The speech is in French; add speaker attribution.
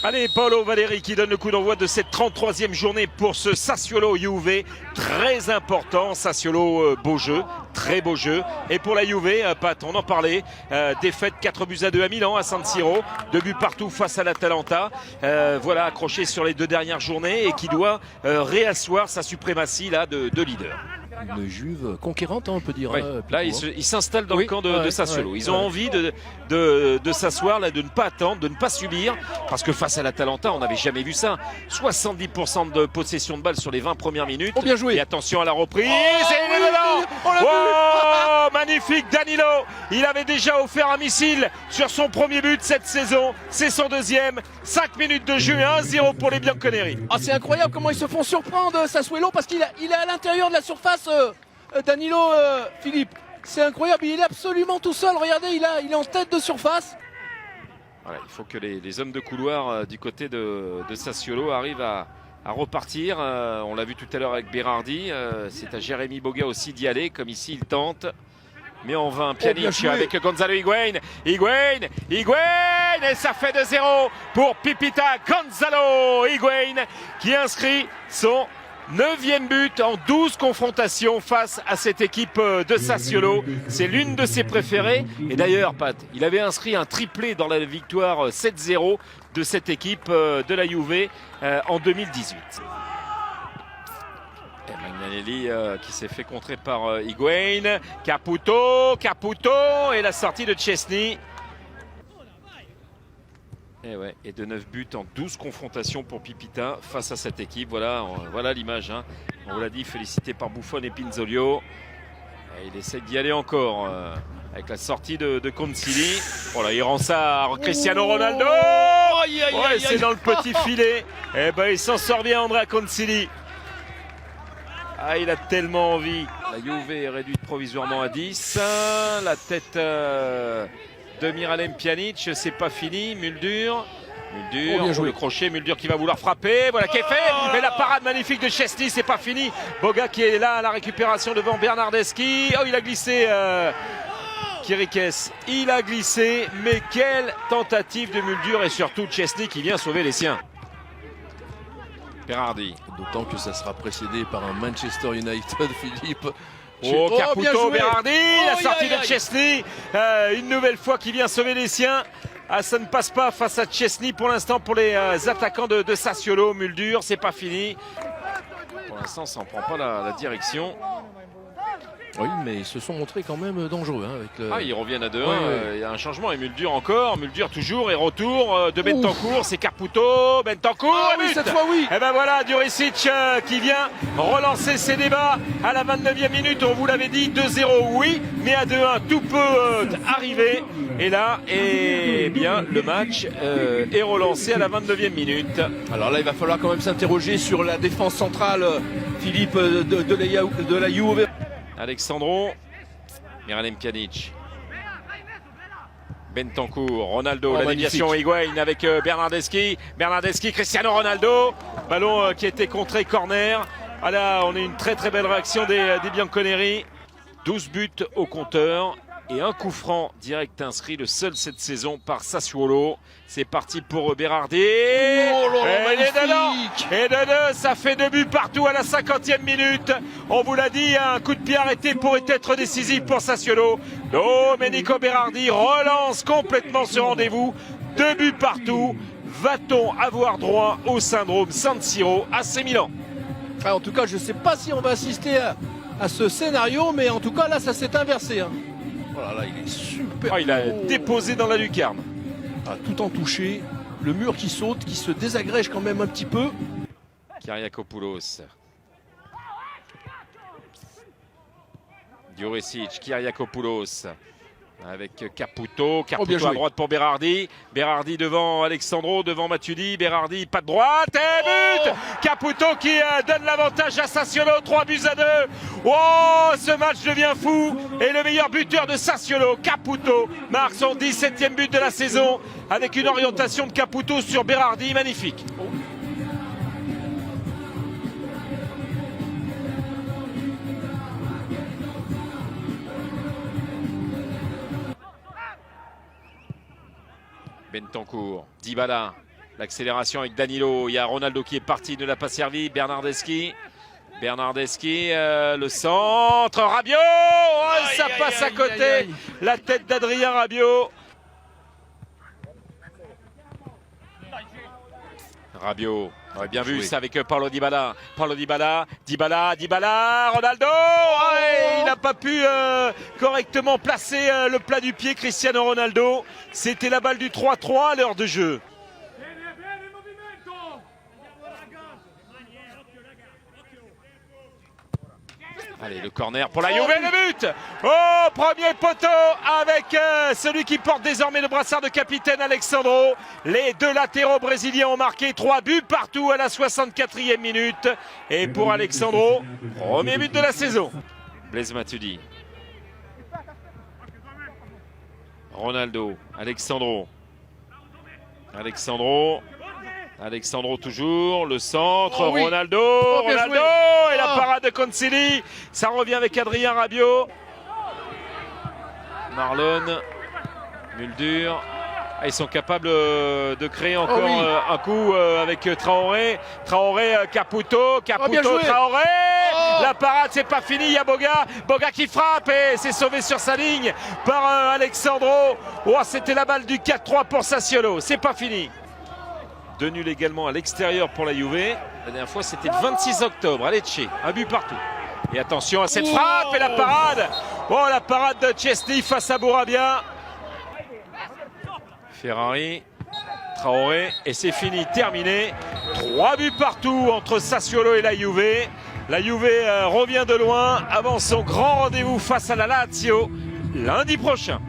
Speaker 1: Allez, Paolo Valéry qui donne le coup d'envoi de cette 33e journée pour ce Sassuolo Juve. Très important, Sassuolo, beau jeu, très beau jeu. Et pour la Juve, Pat, on en parlait, défaite 4-2 à Milan, à San Siro, 2 buts partout face à l'Atalanta. Voilà, accroché sur les 2 dernières journées et qui doit réasseoir sa suprématie là, de leader.
Speaker 2: Une Juve conquérante, hein, on peut dire.
Speaker 1: Ouais.
Speaker 2: Hein,
Speaker 1: là, ils s'installent dans le camp de Sassuolo. Ils ont envie de s'asseoir, de ne pas attendre, de ne pas subir. Parce que face à l'Atalanta, on n'avait jamais vu ça. 70% de possession de balle sur les 20 premières minutes.
Speaker 2: Oh, bien joué.
Speaker 1: Et attention à la reprise. Et il est dedans. Oh, magnifique Danilo. Il avait déjà offert un missile sur son premier but cette saison. C'est son deuxième. 5 minutes de jeu et 1-0 pour les Bianconeri.
Speaker 2: Ah, c'est incroyable comment ils se font surprendre, Sassuolo, parce qu'il est à l'intérieur de la surface. Danilo, Philippe, c'est incroyable, il est absolument tout seul, regardez, il est en tête de surface.
Speaker 1: Voilà, il faut que les hommes de couloir du côté de Sassuolo arrivent à repartir. On l'a vu tout à l'heure avec Berardi, c'est à Jérémy Boga aussi d'y aller, comme ici il tente. Mais en vain, Pjanic avec Gonzalo Higuain, et ça fait 2-0 pour Pipita. Gonzalo Higuain qui inscrit son 9e but en 12 confrontations face à cette équipe de Sassuolo. C'est l'une de ses préférées. Et d'ailleurs, Pat, il avait inscrit un triplé dans la victoire 7-0 de cette équipe de la Juve en 2018. Et Magnanelli qui s'est fait contrer par Higuain. Caputo et la sortie de Szczesny. Et de 9 buts en 12 confrontations pour Pipita face à cette équipe. Voilà l'image. Hein. On vous l'a dit, félicité par Buffon et Pinzolio. Et il essaie d'y aller encore avec la sortie de Consili. Voilà, il rend ça à Cristiano Ronaldo. C'est dans le petit filet. Et ben, il s'en sort bien, Andrea Consili. Ah, il a tellement envie. La Juve est réduite provisoirement à 10. La tête de Miralem Pjanic, c'est pas fini. Muldur, le crochet, Muldur qui va vouloir frapper. Voilà qui est fait. Mais la parade magnifique de Szczesny, c'est pas fini. Boga qui est là à la récupération devant Bernardeschi. Oh, il a glissé. Kirikes, il a glissé. Mais quelle tentative de Muldur et surtout Szczesny qui vient sauver les siens. Berardi.
Speaker 2: D'autant que ça sera précédé par un Manchester United, Philippe.
Speaker 1: Caputo, Berardi, la sortie de Szczesny, une nouvelle fois qui vient sauver les siens. Ah, ça ne passe pas face à Szczesny pour l'instant pour les attaquants de Sassuolo. Muldur, c'est pas fini. Pour l'instant, ça n'en prend pas la direction.
Speaker 2: Oui, mais ils se sont montrés quand même dangereux. Hein, avec le...
Speaker 1: Ah, ils reviennent à 2-1. Il y a un changement et Muldur encore. Muldur toujours et retour de Bentancur. C'est Caputo. Bentancur.
Speaker 2: Ah oui, cette fois, oui.
Speaker 1: Et ben voilà, Jurisic qui vient relancer ses débats à la 29e minute. On vous l'avait dit, 2-0, oui, mais à 2-1, tout peut arriver. Et là, eh bien, le match est relancé à la 29e minute.
Speaker 2: Alors là, il va falloir quand même s'interroger sur la défense centrale, Philippe, de la Juve.
Speaker 1: Alexandro, Miralem Pjanic, Bentancur, Ronaldo, la déviation Higuain avec Bernardeschi, Cristiano Ronaldo, ballon qui a été contré, corner. Ah là, on a une très très belle réaction des Bianconeri. 12 buts au compteur et un coup franc direct inscrit, le seul cette saison par Sassuolo. C'est parti pour Berardi. Et de deux, ça fait 2 buts partout à la 50e minute. On vous l'a dit, un coup de pied arrêté pourrait être décisif pour Sassuolo. Domenico Berardi relance complètement ce rendez-vous. 2 buts partout. Va-t-on avoir droit au syndrome San Siro AC Milan?
Speaker 2: En tout cas, je ne sais pas si on va assister à ce scénario, mais en tout cas, là, ça s'est inversé. Hein. Voilà, là, il est super.
Speaker 1: Il a déposé dans la lucarne.
Speaker 2: Tout en touché, le mur qui saute, qui se désagrège quand même un petit peu.
Speaker 1: Kyriakopoulos. Jurisic, Kyriakopoulos. Avec Caputo à droite pour Berardi. Berardi devant Alexandro, devant Matuidi. Berardi, pas de droite. Et but Caputo qui donne l'avantage à Sassuolo. 3-2. Oh, ce match devient fou. Et le meilleur buteur de Sassuolo, Caputo, marque son 17e but de la saison. Avec une orientation de Caputo sur Berardi, magnifique. Bentancur, Dybala, L'accélération avec Danilo. Il y a Ronaldo qui est parti, ne l'a pas servi. Bernardeschi, le centre. Rabiot, ça passe à côté. La tête d'Adrien Rabiot. Rabiot, on aurait bien vu ça avec Paulo Dybala. Dybala, Ronaldo. Il n'a pas pu correctement placer le plat du pied, Cristiano Ronaldo. C'était la balle du 3-3 à l'heure de jeu. Allez, le corner pour la Juve, le but. Oh, premier poteau avec celui qui porte désormais le brassard de capitaine, Alexandro. Les deux latéraux brésiliens ont marqué 3 buts partout à la 64e minute. Et pour Alexandro, premier but de la saison. Blaise Matuidi. Ronaldo, Alexandro toujours, le centre,
Speaker 2: oh oui.
Speaker 1: Ronaldo, et la parade de Concili. Ça revient avec Adrien Rabiot. Marlon, Muldur. Ils sont capables de créer encore un coup avec Traoré. Caputo, Traoré. La parade, c'est pas fini. Il y a Boga qui frappe et c'est sauvé sur sa ligne par Alexandro. Oh, c'était la balle du 4-3 pour Sassuolo. C'est pas fini. 2 nuls également à l'extérieur pour la Juve. La dernière fois, c'était le 26 octobre à Lecce. Un but partout. Et attention à cette frappe et la parade. Oh, la parade de Chesney face à Bourabia. Ferrari, Traoré. Et c'est fini, terminé. 3 buts partout entre Sassuolo et la Juve. La Juve revient de loin avant son grand rendez-vous face à la Lazio lundi prochain.